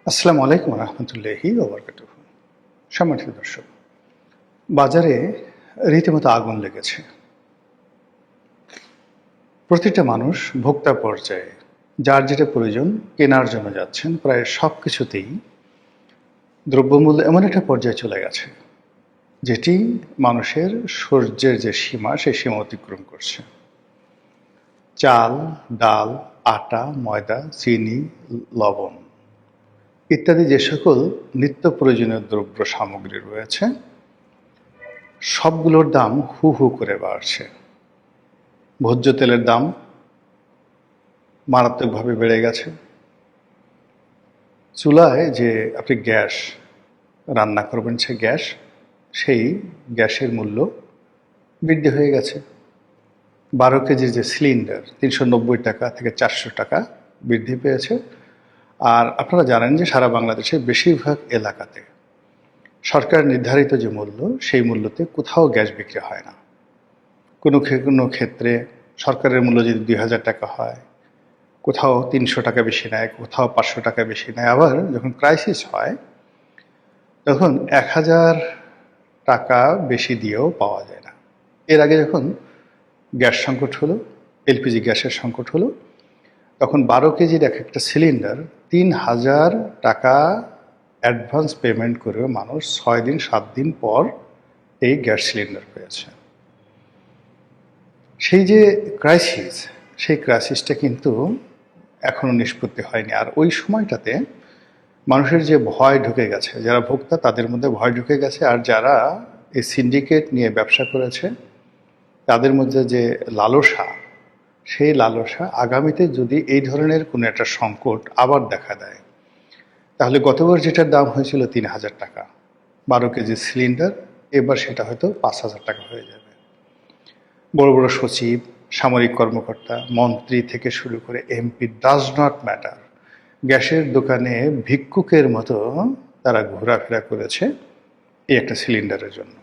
আসসালামু আলাইকুম রহমতুল্লাহি ওবরকাতুহু। সম্মানিত দর্শক, বাজারে রীতিমতো আগুন লেগেছে। প্রতিটা মানুষ ভোক্তা পর্যায়ে যার যেটা প্রয়োজন কেনার জন্য যাচ্ছেন। প্রায় সব কিছুতেই দ্রব্যমূল্য এমন একটা পর্যায়ে চলে গেছে যেটি মানুষের সহ্যের যে সীমা সেই সীমা অতিক্রম করছে। চাল, ডাল, আটা, ময়দা, চিনি, লবণ ইত্যাদি যে সকল নিত্য প্রয়োজনীয় দ্রব্য সামগ্রী রয়েছে সবগুলোর দাম হু হু করে বাড়ছে। ভোজ্য তেলের দাম মারাত্মকভাবে বেড়ে গেছে। চুলায় যে আপনি গ্যাস রান্না করবেন সেই গ্যাসের মূল্য বৃদ্ধি হয়ে গেছে। 12 কেজির যে সিলিন্ডার 390 টাকা থেকে 400 টাকা বৃদ্ধি পেয়েছে। আর আপনারা জানেন যে সারা বাংলাদেশের বেশিরভাগ এলাকাতে সরকার নির্ধারিত যে মূল্য সেই মূল্যতে কোথাও গ্যাস বিক্রি হয় না। কোনো ক্ষেত্রে সরকারের মূল্য যদি 2000 টাকা হয়, কোথাও 300 টাকা বেশি নেয়, কোথাও 500 টাকা বেশি নেয়। আবার যখন ক্রাইসিস হয় তখন 1000 টাকা বেশি দিয়েও পাওয়া যায় না। এর আগে যখন গ্যাস সংকট হলো, এলপিজি গ্যাসের সংকট হলো, তখন 12 কেজির এক একটা সিলিন্ডার 3000 টাকা অ্যাডভান্স পেমেন্ট করেও মানুষ 6 দিন 7 দিন পর এই গ্যাস সিলিন্ডার পেয়েছে। সেই যে ক্রাইসিস, সেই ক্রাইসিসটা কিন্তু এখনও নিষ্পত্তি হয়নি। আর ওই সময়টাতে মানুষের যে ভয় ঢুকে গেছে, যারা ভোক্তা তাদের মধ্যে ভয় ঢুকে গেছে, আর যারা এই সিন্ডিকেট নিয়ে ব্যবসা করেছে তাদের মধ্যে যে লালসা, সেই লালসা আগামীতে যদি এই ধরনের কোনো একটা সংকট আবার দেখা দেয়, তাহলে গতবার যেটার দাম হয়েছিল 3000 টাকা 12 কেজি সিলিন্ডার, এবার সেটা হয়তো 5000 টাকা হয়ে যাবে। বড় বড় সচিব, সামরিক কর্মকর্তা, মন্ত্রী থেকে শুরু করে এমপি, ডাজ নট ম্যাটার, গ্যাসের দোকানে ভিক্ষুকের মতো তারা ঘোরাফেরা করেছে এই একটা সিলিন্ডারের জন্য।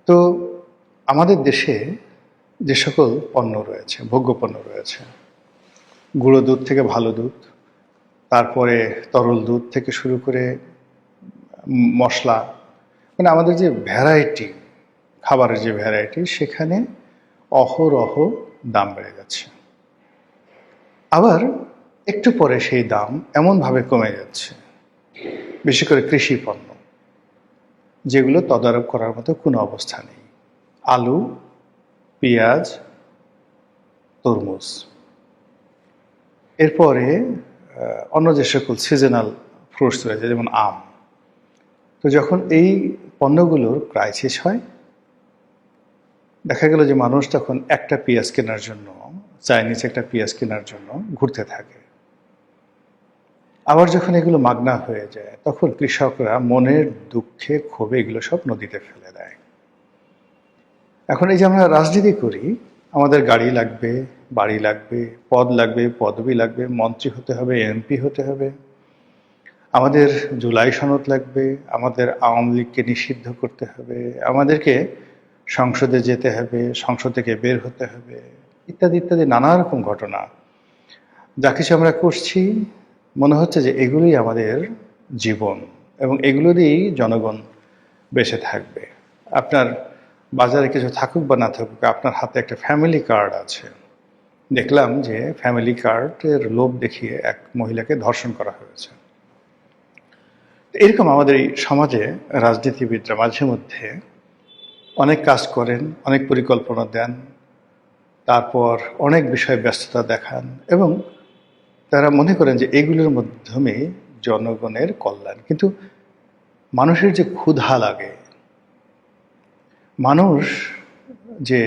তো আমাদের দেশে যে সকল পণ্য রয়েছে, ভোগ্য পণ্য রয়েছে, গুঁড়ো দুধ থেকে ভালো দুধ, তারপরে তরল দুধ থেকে শুরু করে মশলা, মানে আমাদের যে ভ্যারাইটি, খাবারের যে ভ্যারাইটি, সেখানে অহরহ দাম বেড়ে যাচ্ছে। আবার একটু পরে সেই দাম এমনভাবে কমে যাচ্ছে, বিশেষ করে কৃষি পণ্য, যেগুলো তদারক করার মতো কোনো অবস্থা নেই। আলু, পেঁয়াজ, তরমুজ, এরপরে অন্য যে সকল সিজনাল ফ্রুটস রয়েছে যেমন আম। তো যখন এই পণ্যগুলোর ক্রাইসিস হয়, দেখা গেল যে মানুষ তখন একটা পেঁয়াজ কেনার জন্য, চাইনিজ একটা পেঁয়াজ কেনার জন্য ঘুরতে থাকে। আবার যখন এগুলো মাগনা হয়ে যায়, তখন কৃষকরা মনের দুঃখে ক্ষোভে এগুলো সব নদীতে ফেলে দেয়। এখন এই যে আমরা রাজনীতি করি, আমাদের গাড়ি লাগবে, বাড়ি লাগবে, পদ লাগবে, পদবি লাগবে, মন্ত্রী হতে হবে, এমপি হতে হবে, আমাদের জুলাই সনদ লাগবে, আমাদের আওয়ামী লীগকে নিষিদ্ধ করতে হবে, আমাদেরকে সংসদে যেতে হবে, সংসদ থেকে বের হতে হবে, ইত্যাদি ইত্যাদি নানা রকম ঘটনা। যা কিছু আমরা করছি মনে হচ্ছে যে এগুলোই আমাদের জীবন এবং এগুলো দিয়েই জনগণ বেঁচে থাকবে। আপনার বাজারে কিছু থাকুক বা না থাকুক, আপনার হাতে একটা ফ্যামিলি কার্ড আছে। দেখলাম যে ফ্যামিলি কার্ডের লোভ দেখিয়ে এক মহিলাকে ধর্ষণ করা হয়েছে। এরকম আমাদের এই সমাজে রাজনীতিবিদরা মাঝে মধ্যে অনেক কাজ করেন, অনেক পরিকল্পনা দেন, তারপর অনেক বিষয়ে ব্যস্ততা দেখান এবং তারা মনে করেন যে এগুলোর মাধ্যমে জনগণের কল্যাণ। কিন্তু মানুষের যে ক্ষুধা লাগে, মানুষ যে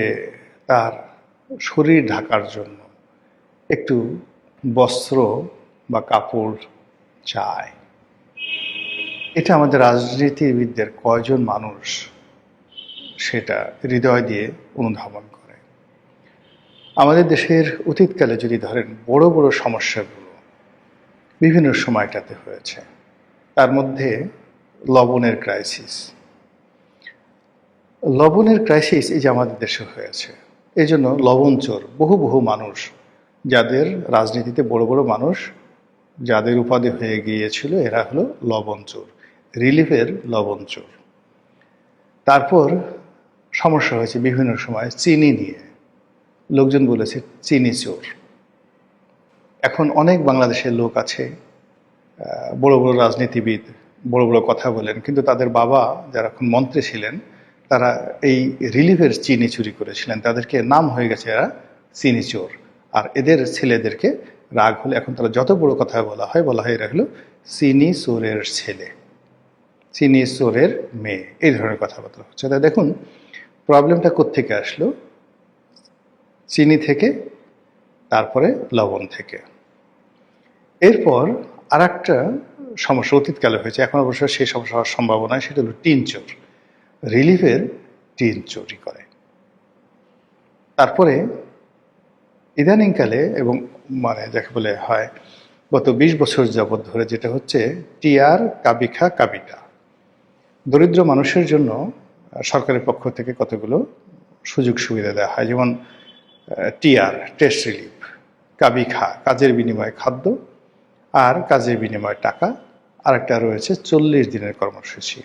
তার শরীর ঢাকার জন্য একটু বস্ত্র বা কাপড় চায়, এটা আমাদের রাজনীতিবিদদের কয়জন মানুষ সেটা হৃদয় দিয়ে অনুধাবন করে। আমাদের দেশের অতীতকালে যদি ধরেন, বড় বড় সমস্যাগুলো বিভিন্ন সময়টাতে হয়েছে, তার মধ্যে লবণের ক্রাইসিস এই যে আমাদের দেশে হয়েছে, এই জন্য লবণ চোর বহু বহু মানুষ, যাদের রাজনীতিতে বড় বড় মানুষ যাদের উপাধি হয়ে গিয়েছিল এরা হলো লবণ চোর, রিলিফের লবণ চোর। তারপর সমস্যা হয়েছে বিভিন্ন সময় চিনি নিয়ে, লোকজন বলেছে চিনি চোর। এখন অনেক বাংলাদেশের লোক আছে, বড় বড় রাজনীতিবিদ, বড় বড় কথা বলেন, কিন্তু তাদের বাবা যারা এখন মন্ত্রী ছিলেন তারা এই রিলিফের চিনি চুরি করেছিলেন, তাদেরকে নাম হয়ে গেছে এরা চিনি চোর। আর এদের ছেলেদেরকে রাগ হলে এখন তারা যত বড় কথা বলা হয় এরা হলো চিনি চোরের ছেলে, চিনি চোরের মেয়ে, এই ধরনের কথাবার্তা হচ্ছে। তাই দেখুন প্রবলেমটা কোত্থেকে আসলো, চিনি থেকে, তারপরে লবণ থেকে। এরপর আর একটা সমস্যা অতীতকালে হয়েছে, এখন অবশ্য সেই সমস্যা হওয়ার সম্ভাবনা, সেটা হলো টিন চোর, রিলিফের টিন চুরি করে। তারপরে ইদানিংকালে এবং মানে যাকে বলে হয় গত 20 বছর যাবৎ ধরে যেটা হচ্ছে টিআর কাবিখা কাবিটা, দরিদ্র মানুষের জন্য সরকারের পক্ষ থেকে কতগুলো সুযোগ সুবিধা দেওয়া হয়, যেমন টিআর টেস্ট রিলিফ, কাবিখা কাজের বিনিময়ে খাদ্য আর কাজের বিনিময়ে টাকা, আর একটা রয়েছে 40 দিনের কর্মসূচি।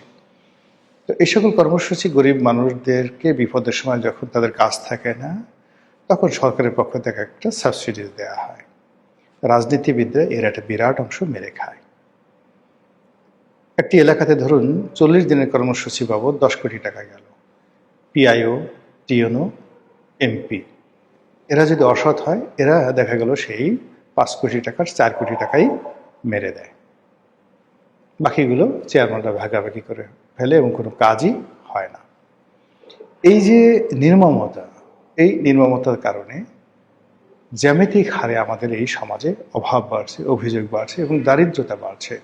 তো এই সকল কর্মসূচি গরিব মানুষদেরকে বিপদের সময় যখন তাদের কাজ থাকে না তখন সরকারের পক্ষ থেকে একটা সাবসিডিজ দেওয়া হয়। রাজনীতিবিদরা এর একটা বিরাট অংশ মেরে খায়। একটি এলাকাতে ধরুন 40 দিনের কর্মসূচি বাবদ 10 কোটি টাকা গেল, পিআইও, টিওনো, এমপি এরা যদি অসৎ হয় এরা দেখা গেল সেই 5 কোটি টাকার 4 কোটি টাকাই মেরে দেয়, বাকিগুলো চেয়ারম্যানরা ভাগাভাগি করে ফেলে এবং কোনো কাজই হয় না। এই যে নির্মমতা, এই নির্মমতার কারণে জ্যামিতিক হারে আমাদের এই সমাজে অভাব বাড়ছে, অভিযোগ বাড়ছে এবং দারিদ্রতা বাড়ছে।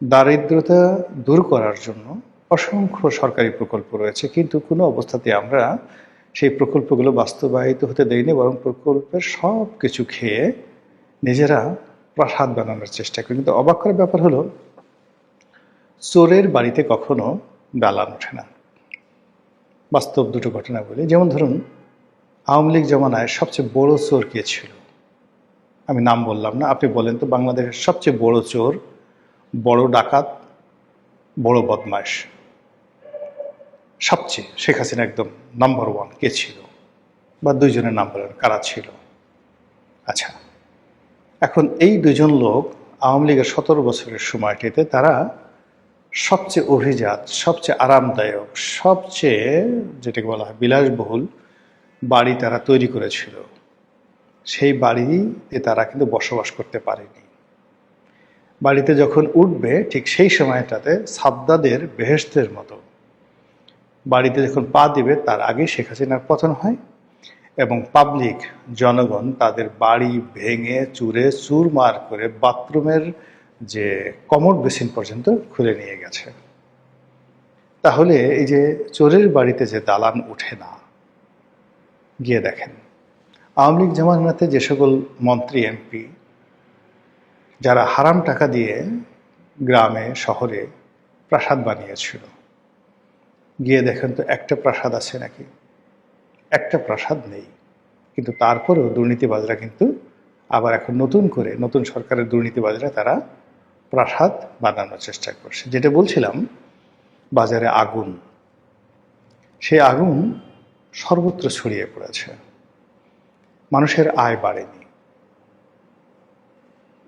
দারিদ্রতা দূর করার জন্য অসংখ্য সরকারি প্রকল্প রয়েছে, কিন্তু কোনো অবস্থাতে আমরা সেই প্রকল্পগুলো বাস্তবায়িত হতে দেইনি, বরং প্রকল্পের সব কিছু খেয়ে নিজেরা প্রাসাদ বানানোর চেষ্টা করি। কিন্তু অবাক করার ব্যাপার হলো চোরের বাড়িতে কখনো দালান ওঠে না। বাস্তব দুটো ঘটনা বলি, যেমন ধরুন আওয়ামী লীগ জমানায় সবচেয়ে বড় চোর কে ছিল? আমি নাম বললাম না, আপনি বলেন তো বাংলাদেশের সবচেয়ে বড় চোর, বড় ডাকাত, বড় বদমাশ, সবচেয়ে শেখ হাসিনা একদম নাম্বার 1 কে ছিল? বা দুইজনের নাম বলেন কারা ছিল? আচ্ছা, এখন এই দুজন লোক আওয়ামী লীগের 17 বছরের সময়টিতে তারা সবচেয়ে অভিজাত, সবচেয়ে আরামদায়ক, সবচেয়ে যেটাকে বলা হয় বিলাসবহুল বাড়ি তারা তৈরি করেছিল। সেই বাড়িতে তারা কিন্তু বসবাস করতে পারেনি। বাড়িতে যখন উঠবে ঠিক সেই সময়টাতে সাদ্দাদের বেহেশতের মতো বাড়িতে যখন পা দিবে তার আগে শেখ হাসিনার পতন হয় এবং পাবলিক জনগণ তাদের বাড়ি ভেঙে চুরে চুরমার করে বাথরুমের যে কমোড বেসিন পর্যন্ত খুলে নিয়ে গেছে। তাহলে এই যে চোরের বাড়িতে যে দালান উঠে না, গিয়ে দেখেন আওয়ামী লীগ জামানাতে যে সকল মন্ত্রী এমপি যারা হারাম টাকা দিয়ে গ্রামে শহরে প্রাসাদ বানিয়েছিল, গিয়ে দেখেন তো একটা প্রাসাদ আছে নাকি? একটা প্রাসাদ নেই। কিন্তু তারপরেও দুর্নীতিবাজরা কিন্তু আবার এখন নতুন করে, নতুন সরকারের দুর্নীতিবাজরা তারা প্রাসাদ বানানোর চেষ্টা করছে। যেটা বলছিলাম বাজারে আগুন, সেই আগুন সর্বত্র ছড়িয়ে পড়েছে, মানুষের আয় বাড়েনি,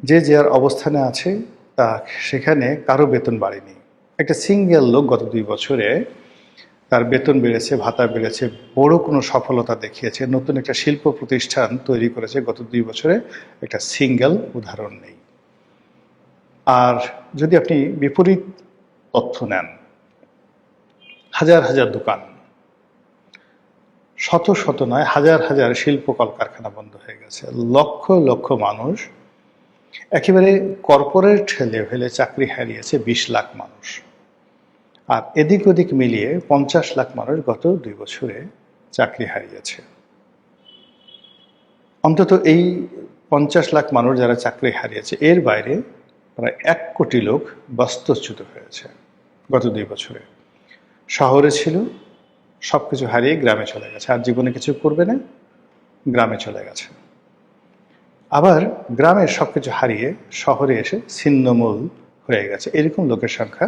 যে যার অবস্থানে আছে তা সেখানে কারো বেতন বাড়েনি। একটা সিঙ্গেল লোক গত 2 বছরে তার বেতন বেড়েছে, ভাতা বেড়েছে, বড় কোনো সফলতা দেখিয়েছে, নতুন একটা শিল্প প্রতিষ্ঠান তৈরি করেছে, গত 2 বছরে একটা সিঙ্গেল উদাহরণ নেই। আর যদি আপনি বিপরীত তথ্য নেন, হাজার হাজার দোকান, শত শত নয় হাজার হাজার শিল্প কলকারখানা বন্ধ হয়ে গেছে, লক্ষ লক্ষ মানুষ একেবারে কর্পোরেট লেভেলে চাকরি হারিয়েছে 20 লাখ মানুষ। আর এদিক ওদিক মিলিয়ে 50 লাখ মানুষ গত 2 বছরে চাকরি হারিয়েছে। অন্তত এই 50 লাখ মানুষ যারা চাকরি হারিয়েছে, এর বাইরে প্রায় 1 কোটি লোক বাস্তুচ্যুত হয়েছে গত 2 বছরে। শহরে ছিল, সব কিছু হারিয়ে গ্রামে চলে গেছে, আর জীবনে কিছু করবে না, গ্রামে চলে গেছে। আবার গ্রামের সবকিছু হারিয়ে শহরে এসে ছিন্নমূল হয়ে গেছে, এরকম লোকের সংখ্যা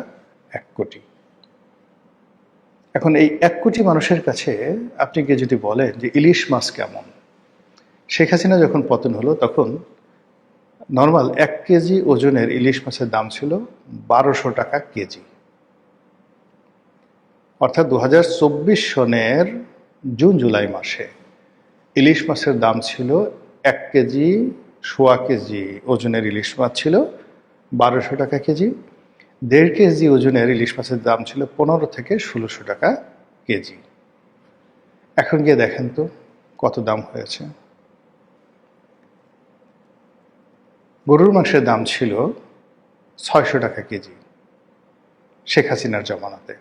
1 কোটি। এখন এই 1 কোটি মানুষের কাছে আপনি গিয়ে যদি বলেন যে ইলিশ মাছ কেমন, শেখ হাসিনা যখন পতন হলো তখন নর্মাল 1 কেজি ওজনের ইলিশ মাছের দাম ছিল 1200 টাকা কেজি। অর্থাৎ 2024 সনের জুন জুলাই মাসে ইলিশ মাছের দাম ছিল 1 কেজি, সোয়া কেজি ওজনের ইলিশ মাছ ছিল 1200 টাকা কেজি। 1.5 কেজি ওজনের ইলিশ মাছের দাম ছিল 15 থেকে 1600 টাকা কেজি। এখন গিয়ে দেখেন তো কত দাম হয়েছে। গরুর মাংসের দাম ছিল 600 টাকা কেজি শেখ হাসিনার জমানাতে।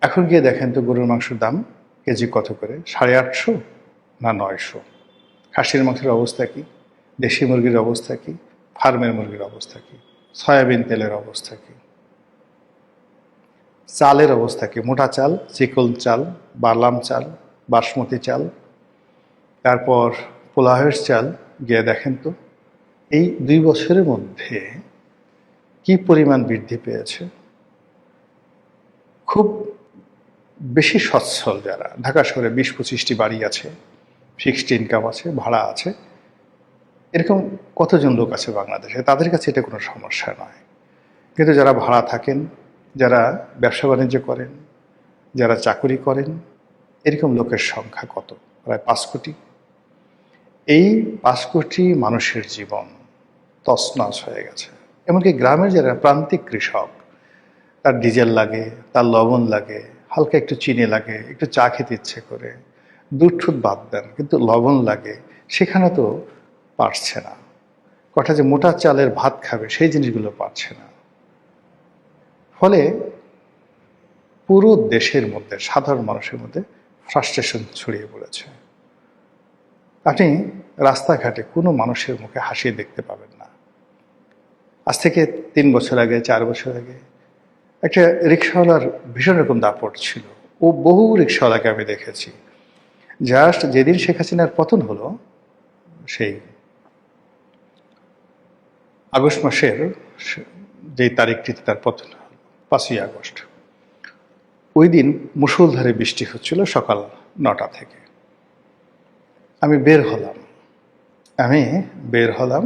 এখন গিয়ে দেখেন তো গরুর মাংসের দাম কেজি কত করে, 850 না 900। খাসির মাংসের অবস্থা কি, দেশি মুরগির অবস্থা কি, ফার্মের মুরগির অবস্থা কি, সয়াবিন তেলের অবস্থা কি, চালের অবস্থা কি, মোটা চাল, চিকন চাল, বার্লাম চাল, বাসমতি চাল, তারপর পোলাওয়ের চাল, গিয়ে দেখেন তো এই 2 বছরের মধ্যে কি পরিমাণ বৃদ্ধি পেয়েছে। খুব বেশি সচ্ছল যারা, ঢাকা শহরে 20-25টি বাড়ি আছে, ফিক্সড ইনকাম আছে, ভাড়া আছে, এরকম কতজন লোক আছে বাংলাদেশে, তাদের কাছে এটা কোনো সমস্যা নয়। কিন্তু যারা ভাড়া থাকেন, যারা ব্যবসা বাণিজ্য করেন, যারা চাকুরি করেন, এরকম লোকের সংখ্যা কত, প্রায় 5 কোটি। এই 5 কোটি মানুষের জীবন তছনছ হয়ে গেছে। এমনকি গ্রামের যারা প্রান্তিক কৃষক, তার ডিজেল লাগে, তার লবণ লাগে, হালকা একটু চিনি লাগে, একটু চা খেতে ইচ্ছে করে, দুধ ঠুধ বাদ দেন, কিন্তু লবণ লাগে, সেখানে তো পারছে না। কটা যে মোটা চালের ভাত খাবে সেই জিনিসগুলো পারছে না। ফলে পুরো দেশের মধ্যে সাধারণ মানুষের মধ্যে ফ্রাস্ট্রেশন ছড়িয়ে পড়েছে। আপনি রাস্তাঘাটে কোনো মানুষের মুখে হাসি দেখতে পাবেন না। আজ থেকে 3 বছর আগে, 4 বছর আগে একটা রিক্সাওয়ালার ভীষণ রকম দাপট ছিল। ও বহু রিক্সাওয়ালাকে আমি দেখেছি, জাস্ট যেদিন শেখ হাসিনার পতন হলো, সেই আগস্ট মাসের যে তারিখটিতে তার পতন হল, 5ই আগস্ট, ওই দিন মুষলধারে বৃষ্টি হচ্ছিল সকাল 9টা থেকে। আমি বের হলাম,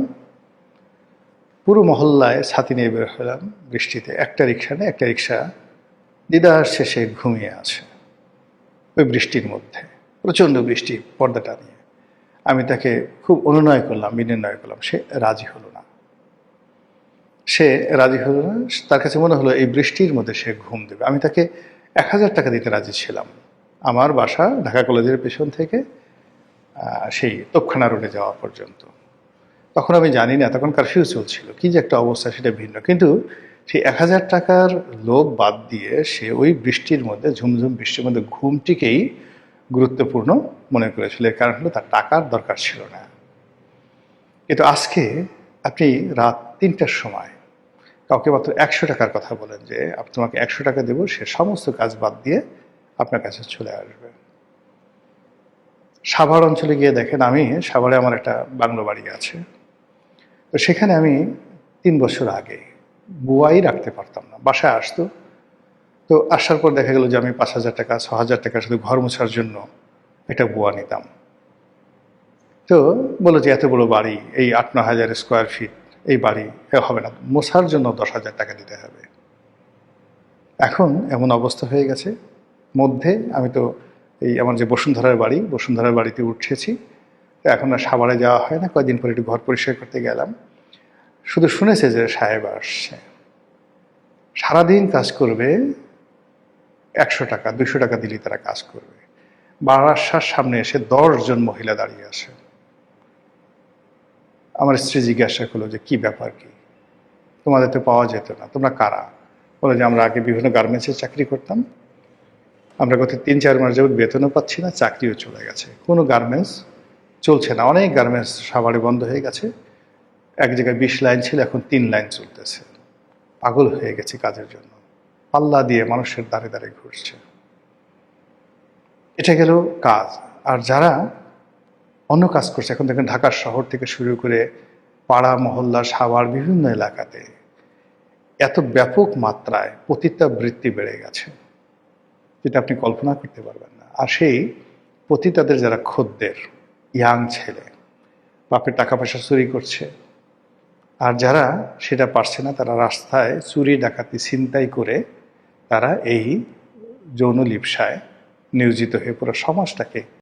পুরো মহল্লায় ছাতি নিয়ে বের হলাম বৃষ্টিতে। একটা রিক্সা নেই, একটা রিক্সা দিদার শেষে ঘুমিয়ে আছে ওই বৃষ্টির মধ্যে, প্রচণ্ড বৃষ্টি, পর্দাটা নিয়ে। আমি তাকে খুব অনুনয় করলাম, বিনির্ণয় করলাম, সে রাজি হলো না। তার কাছে মনে হলো এই বৃষ্টির মধ্যে সে ঘুম দেবে। আমি তাকে 1000 টাকা দিতে রাজি ছিলাম। আমার বাসা ঢাকা কলেজের পেছন থেকে সেই তোপখানা রোডে যাওয়া পর্যন্ত। তখন আমি জানি না, তখন কারফিউ চলছিল, কি যে একটা অবস্থা সেটা ভিন্ন। কিন্তু সেই 1000 টাকার লোভ বাদ দিয়ে সে ওই বৃষ্টির মধ্যে, ঝুমঝুম বৃষ্টির মধ্যে ঘুমটিকেই গুরুত্বপূর্ণ মনে করেছিল। এর কারণ হলো তার টাকার দরকার ছিল না। কিন্তু আজকে আপনি রাত 3টার সময় কাউকে মাত্র 100 টাকার কথা বলেন যে তোমাকে 100 টাকা দেবো, সে সমস্ত কাজ বাদ দিয়ে আপনার কাছে চলে আসবে। সাভার অঞ্চলে গিয়ে দেখেন, আমি সাভারে আমার একটা বাংলো বাড়ি আছে, তো সেখানে আমি 3 বছর আগে বুয়াই রাখতে পারতাম না, বাসায় আসতো। তো আসার পর দেখা গেল যে আমি 5000 টাকা 6000 টাকা শুধু ঘর মোছার জন্য একটা বুয়া নিতাম। তো বলো যে এত বড় বাড়ি, এই 8-9 হাজার স্কোয়ার ফিট এই বাড়ি হবে না, মোছার জন্য 10,000 টাকা দিতে হবে। এখন এমন অবস্থা হয়ে গেছে মধ্যে, আমি তো এই আমার যে বসুন্ধরার বাড়িতে উঠেছি, তো এখন আর সাভারে যাওয়া হয় না। কয়েকদিন পরে একটু ঘর পরিষ্কার করতে গেলাম, শুধু শুনেছে যে সাহেব আসছে, সারাদিন কাজ করবে, 100 টাকা 200 টাকা দিলেই তারা কাজ করবে। বারাসার সামনে এসে 10 জন মহিলা দাঁড়িয়ে আছে। আমার স্ত্রী জিজ্ঞাসা করলো যে কি ব্যাপার, কি তোমাদের তো পাওয়া যেত না, তোমরা কারা? বলে যে আমরা আগে বিভিন্ন গার্মেন্টসে চাকরি করতাম, আমরা গত 3-4 মাস যাবত বেতনও পাচ্ছি না, চাকরিও চলে গেছে, কোনো গার্মেন্টস চলছে না, অনেক গার্মেন্টস সাভারে বন্ধ হয়ে গেছে। এক জায়গায় 20 লাইন ছিল, এখন 3 লাইন চলতেছে। পাগল হয়ে গেছে কাজের জন্য, পাল্লা দিয়ে মানুষের দাঁড়ে দাঁড়ে ঘুরছে। এটা গেল কাজ। আর যারা অন্য কাজ করছে। এখন দেখেন ঢাকার শহর থেকে শুরু করে পাড়া মহল্লা সাভার বিভিন্ন এলাকাতে এত ব্যাপক মাত্রায় পতিতাবৃত্তি বেড়ে গেছে, যেটা আপনি কল্পনা করতে পারবেন না। আর সেই পতিতাদের যারা খদ্দের, ইয়াং ছেলে, বাপের টাকা পয়সা চুরি করছে, আর যারা সেটা পারছে না তারা রাস্তায় চুরি ডাকাতি ছিনতাই করে তারা এই যৌন লিপ্সায় নিয়োজিত হয়ে পুরো সমাজটাকে